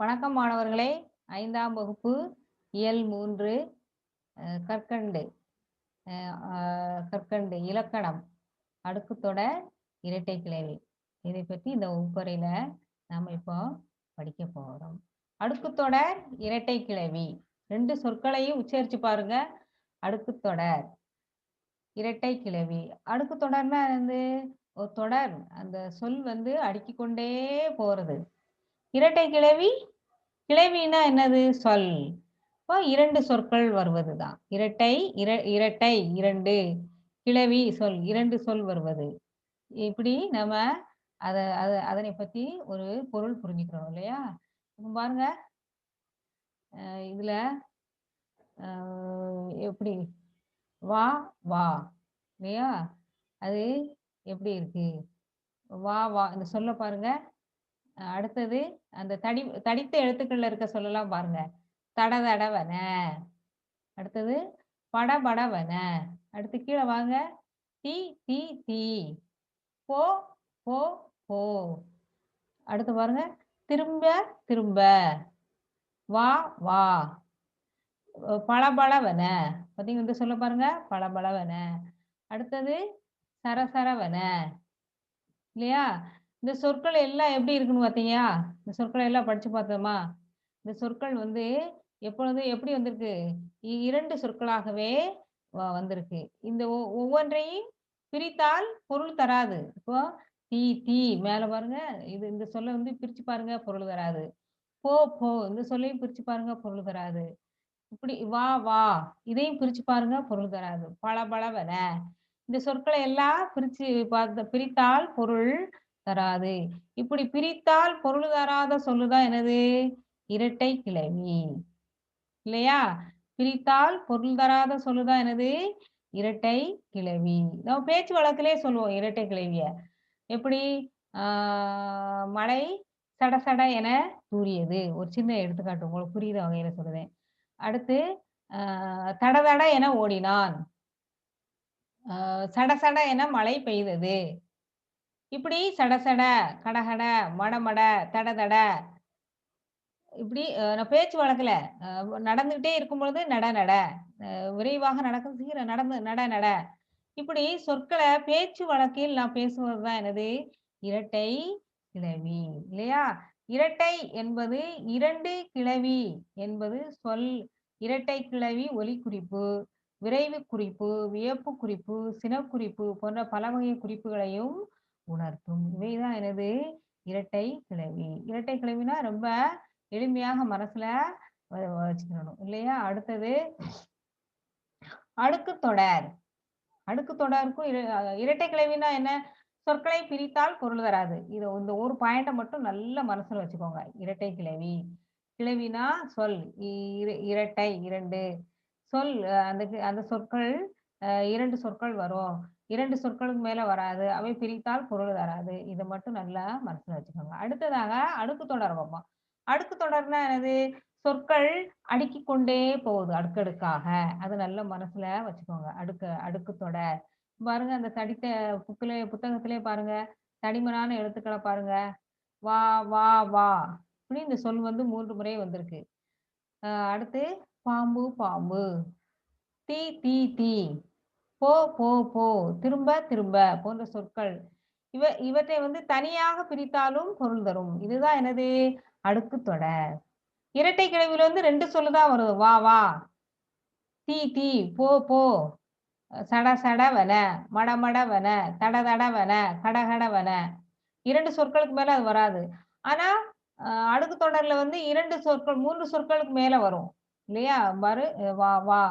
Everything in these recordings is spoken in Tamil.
வணக்கம் மாணவர்களே! 5ஆம் வகுப்பு இயல் 3 கற்கண்டு அ அ கற்கண்டு இலக்கணம் அடுக்குத்தொடர் இரட்டை கிளவி. இதை பத்தி இந்த வகுப்பறையில நாம இப்போ படிக்க போறோம். அடுக்குத்தொடர் இரட்டை கிளவி. 2 சொற்களையும் உச்சரிச்சு பாருங்க. அடுக்குத்தொடர், இரட்டை கிளவி. அடுக்குத்தொடர்னா வந்து ஒரு தொடர். அந்த சொல் வந்து அடுக்கிக் கொண்டே போறது. இரட்டை கிளவி கிளவினா என்னது? சொல். இப்போ 2 சொற்கள் வருவதுதான். இரட்டை, இரட்டை 2, கிளவி சொல் 2 சொல் வருவது. இப்படி நம்ம அத அத அதனை பத்தி ஒரு பொருள் புரிஞ்சுக்கிறோம் இல்லையா? இப்ப பாருங்க, இதுல அ எப்படி வா, வா இல்லையா? அது எப்படி இருக்கு? வா, வா இந்த சொல்ல பாருங்க. அடுத்தது அந்த தடித்த எழுத்துக்கள்ல இருக்க சொல்லலாம் பாருங்க. தட தடவன. அடுத்தது படபடவன. அடுத்து கீழ வாங்க. தி தி தி. போ போ போ. அடுத்து பாருங்க. திரும்ப திரும்ப. வா வா. பளபளவன. பார்த்தீங்க இந்த சொல்ல பாருங்க. பளபளவன. அடுத்தது சரசரவன. இல்லையா? இந்த சொற்கள் எல்லாம் எப்படி இருக்குன்னு பார்த்தீங்களா? இந்த சொற்கள எல்லாம் படிச்சு பார்த்தோமா? இந்த சொற்கள் வந்து எப்பொழுதும் எப்படி வந்திருக்கு? 2 சொற்களாகவே வந்திருக்கு. இந்த ஒவ்வொன்றையும் பிரித்தால் பொருள் தராது. இப்போ தீ தீ மேல பாருங்க. இந்த சொல்ல வந்து பிரிச்சு பாருங்க பொருள் தராது. போ போ இந்த சொல்லையும் பிரிச்சு பாருங்க பொருள் தராது. இப்படி வா வா இதையும் பிரிச்சு பாருங்க பொருள் தராது. பளபளவன இந்த சொற்களை எல்லாம் பிரித்தால் பொருள் தராது. இப்படி பிரித்தால் பொருள் தராத சொல்லுதான் என்னது? இரட்டை கிளவி. இல்லையா? பிரித்தால் பொருள் தராத சொல்லுதான் என்னது? இரட்டை கிளவி. நம்ம பேச்சு வழக்கிலே சொல்லுவோம் இரட்டை கிளவிய. எப்படி? ஆ மழை சட சட என தூறியது. ஒரு சின்ன எடுத்துக்காட்டு உங்களுக்கு புரியிற வகையில சொல்லுதேன். அடுத்து தட தட என ஓடினான். சட சட என மழை பெய்தது. இப்படி சட சட, கடகட, மடமட, தட தட இப்படி நான் பேச்சு வழக்குல நடந்துகிட்டே இருக்கும்பொழுது நட நட, விரைவாக நடக்கும் சீக்கிரம் நடந்து நட நட. இப்படி சொற்கள பேச்சு வழக்கில் நான் பேசுவது தான் எனது இரட்டை கிளவி. இல்லையா? இரட்டை என்பது 2 கிளவி என்பது சொல். இரட்டை கிளவி ஒலிக்குறிப்பு, விரைவு குறிப்பு, வியப்பு குறிப்பு, சினக்குறிப்பு போன்ற பல வகை குறிப்புகளையும் உணர்த்தும். இவைதான் எனது இரட்டை கிளவி. இரட்டை கிளவினா ரொம்ப எளிமையாக மனசுல வச்சுக்கணும். இல்லையா? அடுத்தது அடுக்குத் தொடர். அடுக்குத் தொடருக்கும் இரட்டை கிளவினா என்ன? சொற்களை பிரித்தால் பொருள் தராது. இந்த ஒரு பாயிண்ட்ட மட்டும் நல்லா மனசுல வச்சுக்கோங்க. இரட்டை கிளவி. கிளவினா சொல். இரட்டை 2 சொல். அந்த சொற்கள் 2 சொற்கள் வரும். 2 சொற்களுக்கு மேல வராது. அவை பிரித்தால் பொருள் தராது. இத மட்டும் நல்லா மனசுல வச்சுக்கோங்க. அடுத்ததாக அடுக்குத் தொடர் பார்ப்போம். அடுக்குத் தொடர்னா என்னது? சொற்கள் அடுக்கிக் கொண்டே போகுது அடுக்கடுக்காக. அது நல்ல மனசுல வச்சுக்கோங்க. அடுக்குத் தொடர். பாருங்க அந்த தடித்த புத்தகத்திலே பாருங்க. தடிமனான எழுத்துக்கள பாருங்க. வா, வா, வா. இப்படி இந்த சொல் வந்து 3 முறை வந்திருக்கு. அடுத்து பாம்பு, பாம்பு. தீ, தீ, தீ. போ, போ, போ. திரும்ப, திரும்ப போன்ற சொற்கள். இவற்றை வந்து தனியாக பிரித்தாலும் பொருள் தரும். இதுதான் என்னது? அடுக்குத் தொடர். இரட்டை கிளவியில வந்து 2 சொல்லு தான் வரும். வா, வா. தீ, தீ. போ, போ. சட சடவன, மடமடவன, தட தடவன, கடகடவன. 2 சொற்களுக்கு மேல அது வராது. ஆனா, அடுக்குத் தொடர்ல வந்து 2 சொற்கள் 3 சொற்களுக்கு மேல வரும். இல்லையா? பாரு வா, வா.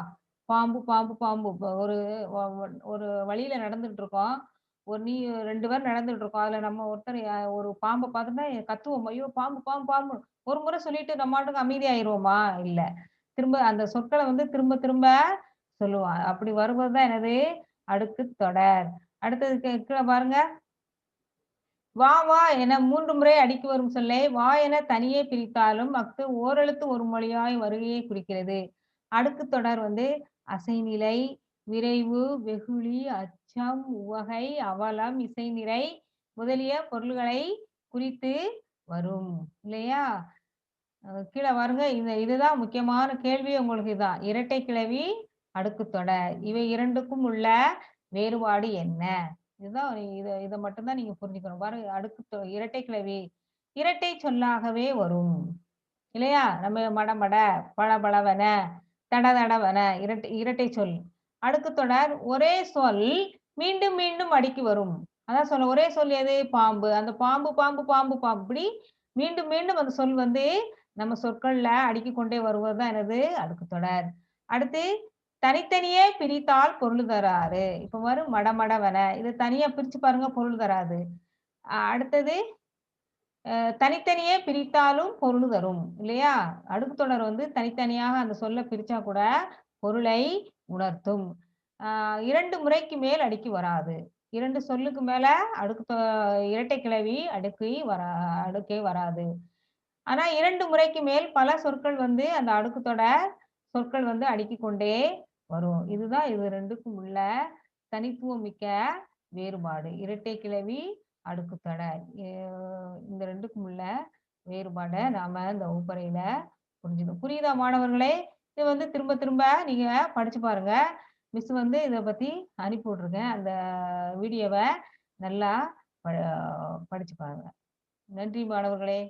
பாம்பு, பாம்பு, பாம்பு. இப்ப வ வ ஒரு வழியில நடந்துட்டு இருக்கோம். 2 பேர் நடந்துட்டு இருக்கோம். அதுல நம்ம ஒருத்தர் ஒரு பாம்ப பார்த்துட்டா கத்துவோம். ஐயோ! பாம்பு, பாம்பு, பாம்பு. ஒரு முறை சொல்லிட்டு நம்ம பாட்டுக்கு அமைதியாயிருவோமா? இல்ல. திரும்ப அந்த சொற்கள வந்து திரும்ப திரும்ப சொல்லுவான். அப்படி வருவது தான் என்னது? அடுக்குத் தொடர். அடுத்தது கீழ பாருங்க. வா, வா என 3 முறை அடுக்கி வரும் சொல்லை வா என தனியே பிரித்தாலும் அஃது ஓரெழுத்து ஒரு மொழியாய் வருகையை குறிக்கிறது. அடுக்குத் தொடர் வந்து அசைநிலை, விரைவு, வெகுளி, அச்சம், உவகை, அவலம், இசைநிறை முதலிய பொருள்களை குறித்து வரும். இல்லையா? கீழ பாருங்க. இதுதான் முக்கியமான கேள்வி உங்களுக்கு இதான். இரட்டை கிளவி, அடுக்குத் தொடர். இவை 2க்கும் உள்ள வேறுபாடு என்ன? இதுதான் இத மட்டும் தான் நீங்க புரிஞ்சுக்கணும். பாருங்க இரட்டை கிளவி, இரட்டை சொல்லாகவே வரும். இல்லையா? நம்ம மடமட, பளபளவென, தடதடவென இரட்டை சொல். அடுக்குத் தொடர் ஒரே சொல் மீண்டும் மீண்டும் அடுக்கி வரும். அதான் சொன்னேன். ஒரே சொல் எது? பாம்பு. அந்த பாம்பு, பாம்பு, பாம்பு, பாம்பு. இப்படி மீண்டும் மீண்டும் அந்த சொல் வந்து நம்ம சொற்கள்ல அடுக்கிக் கொண்டே வருவது தான் என்னது? அடுக்குத் தொடர். அடுத்து தனித்தனியே பிரித்தால் பொருள் தராது. இப்ப வரும் மடமடவென. இத தனியா பிரிச்சு பாருங்க பொருள் தராது. அடுத்தது தனித்தனியே பிரித்தாலும் பொருள் தரும். இல்லையா? அடுக்குத் தொடர் வந்து தனித்தனியாக அந்த சொல்ல பிரிச்சா கூட பொருளை உணர்த்தும். 2 முறைக்கு மேல் அடுக்கி வராது. 2 சொல்லுக்கு மேல இரட்டை கிளவி அடுக்கே வராது. ஆனா 2 முறைக்கு மேல் பல சொற்கள் வந்து அந்த அடுக்குத் தொடர் சொற்கள் வந்து அடுக்கிக் கொண்டே வரும். இதுதான் இது 2க்கும் உள்ள தனித்துவமிக்க வேறுபாடு. இரட்டை கிளவி, அடுக்குத் தொடர். இந்த 2க்கும் உள்ள வேறுபாட நாம இந்த வகுப்பறையில புரிஞ்சுக்கணும். புரியுதா மாணவர்களே? இத வந்து திரும்ப திரும்ப நீங்க படிச்சு பாருங்க. மிஸ் வந்து இத பத்தி அனுப்பி விட்டுருக்கேன். அந்த வீடியோவ நல்லா ப படிச்சு பாருங்க. நன்றி மாணவர்களே!